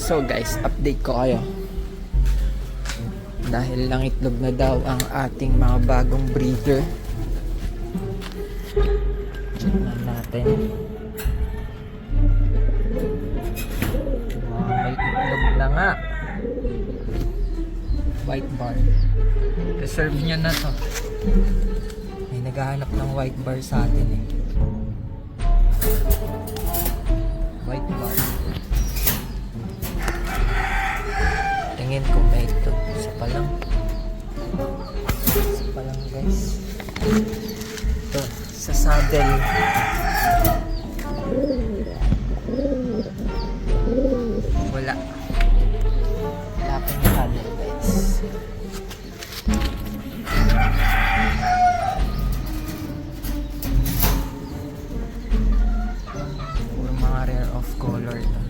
So guys, update ko kayo. Dahil nangitlog na daw ang ating mga bagong breeder. Check natin. May itlog na nga. White bar. Reserve niya na to. May naghahanap ng white bar sa atin eh. White bar. Tingin ko may ito. Isa pa lang. Isa pa lang guys. Ito. Sa saddle. Wala. Wala pa yung saddle guys. Puro mga rare of color na.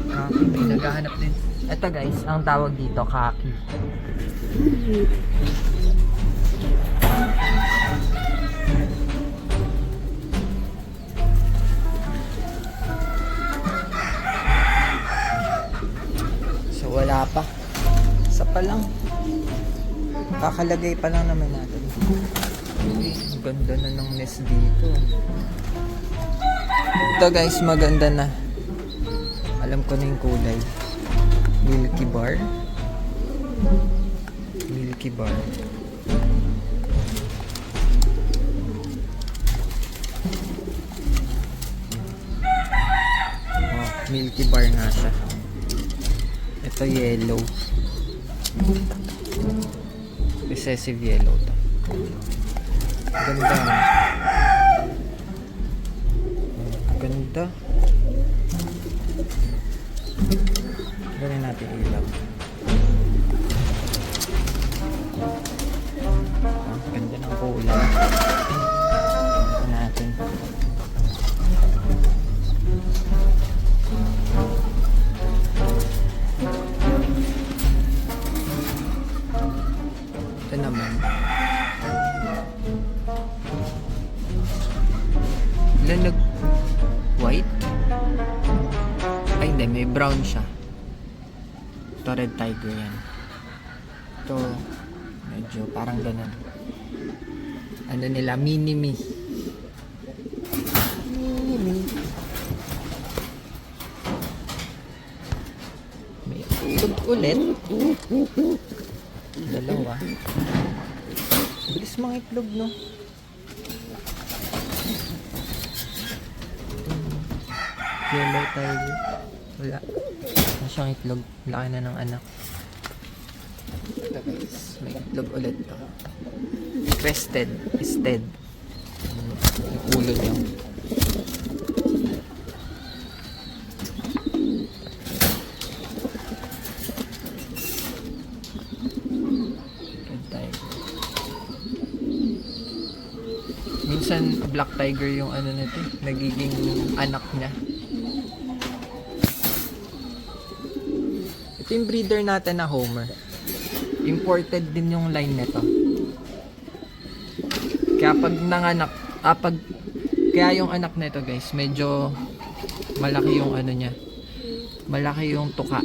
Kaki, may naghahanap din. Ito guys, ang tawag dito, kaki. So wala pa. Isa pa lang. Kakalagay pa lang naman natin. Ang ganda na ng nest dito. Ito guys, maganda na. Alam ko na yung kulay. Milky bar. Milky bar. Oh, milky bar nga siya. Ito yellow. Recessive yellow to. Ganda. Ganda. Gawin natin ilaw. Ganda ng kulay. Gawin natin. Ito naman. Ilan nag white? Ay hindi, may brown siya. Ito red tiger yan. Ito medyo parang ganun. Ano nila, mini-me. Mini-me. May itlog ulit. Dalawa. Bilis mga itlog, no? Yellow tiger. Wala. Wala siyang itlog. Laki na ng anak. Ito guys. May itlog ulit to. Crested. Isted. Yung ulo niya. Red tiger. Minsan black tiger yung ano nito. Nagiging anak niya. Ito yung breeder natin na Homer. Imported din yung line nito. Kaya pag nanganak, kaya yung anak nito guys, medyo malaki yung ano niya. Malaki yung tuka.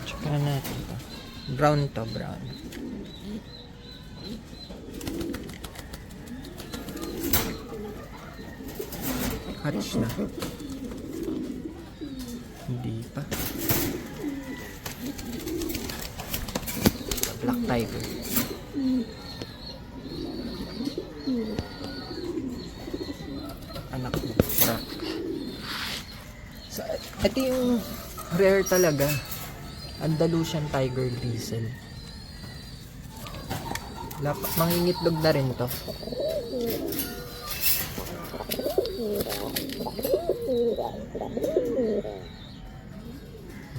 Tsaka natin to. Brown to, brown. Hatch na. Hindi pa. Black tiger. Anak mo. So, ito yung rare talaga. Andalusian Tiger Diesel. Mangingitlog na rin to.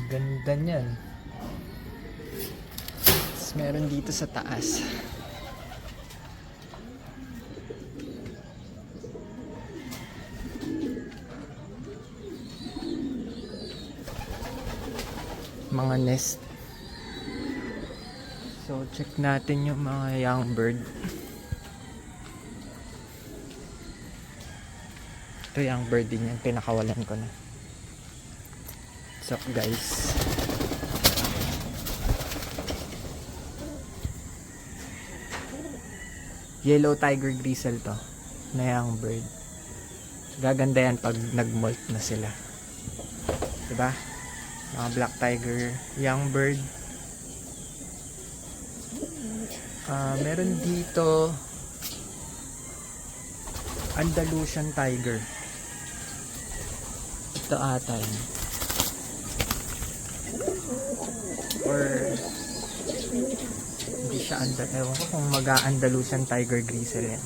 Ganda niyan. meron dito sa taas. Mga nest. So check natin yung mga young bird. Ito young bird din yung pinakawalan ko na. What's up guys? Yellow tiger gristle to na young bird. Gaganda yan pag nag-molt na sila, diba? Mga black tiger young bird. Meron dito Andalusian tiger. Ito ata yun. Or hindi siya ewan ko kung mag-Andalusian tiger gristle yan.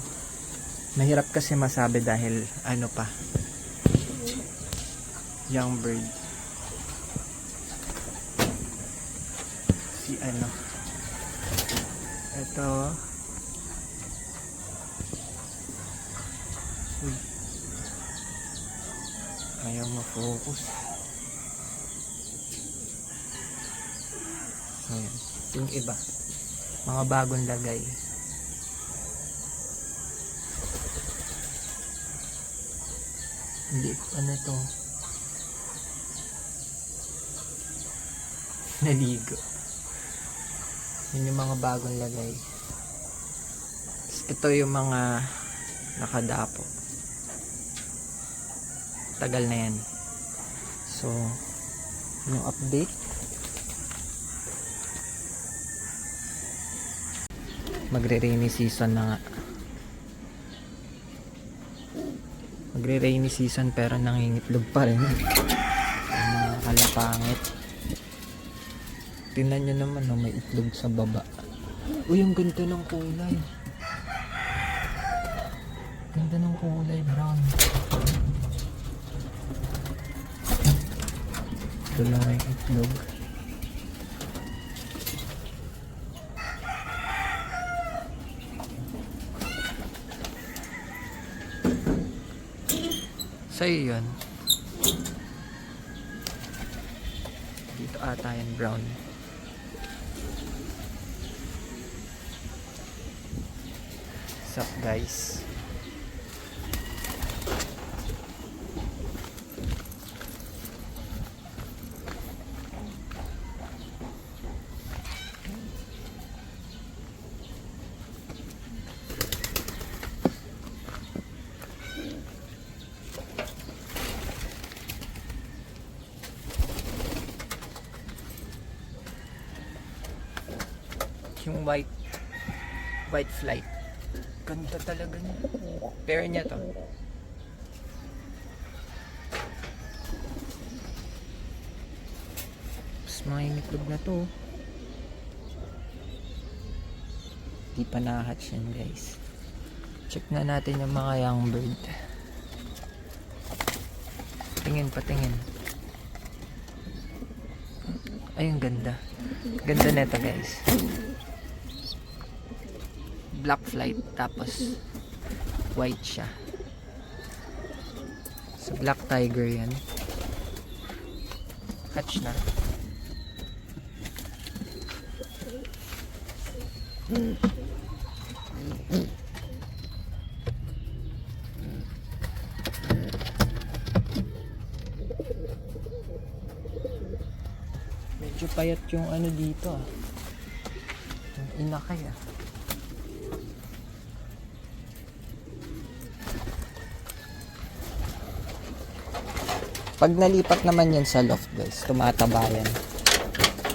Mahirap kasi masabi dahil ano pa, young bird. Si ano, ito, uy, ayaw ma-focus. Ayan, yung iba mga bagong lagay. Hindi, ano to, naligo. Yun yung mga bagong lagay. Ito yung mga nakadapo. Tagal na yan. So yung update, magre-rainy season na nga. Magre-rainy season pero nangingitlog pa rin. Mga kalapangit. Tingnan nyo naman, no, may itlog sa baba. Uy, ang ganda ng kulay. Ganda ng kulay, brown. Ito lang yung itlog. Sa'yo yun. Dito ata yung brown. What's up guys? Yung white flight, ganda talaga niya. Pair niya to. Mas mangingitlog na to. Di pa na-hatch yan guys. Check na natin yung mga young bird. Tingin, patingin. Ay, ang ganda. Ganda nito guys. Black flight tapos white siya. So black tiger yan. Hatch na. Medyo payat yung ano dito ah. Yung inakay ah. Pag nalipat naman yan sa loft guys, tumataba yan.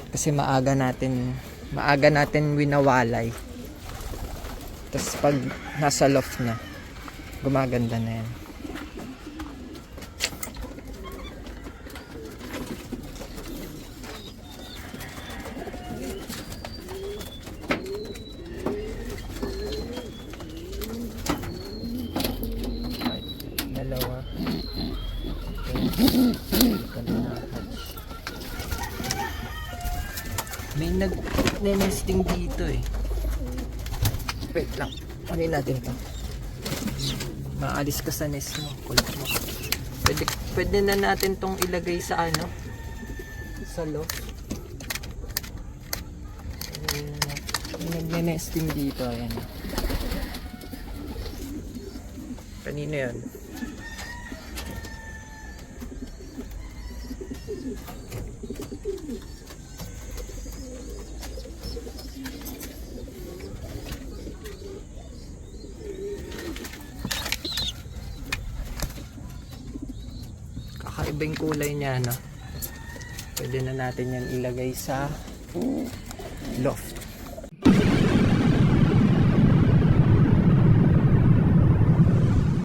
Kasi maaga natin winawalay. Tapos pag nasa loft na, gumaganda na yan. Dalawa. Okay. Ganda na hatch. May nag-nesting dito eh. Wait lang. Ano natin to? Maalis ka sa nest mo. Kulit mo. Pwede na natin tong ilagay sa ano? Sa loft. May nag-nesting dito. Ayan. Kanino yun? Kakaiba yung kulay niya, no? Pwede na natin yan ilagay sa loft.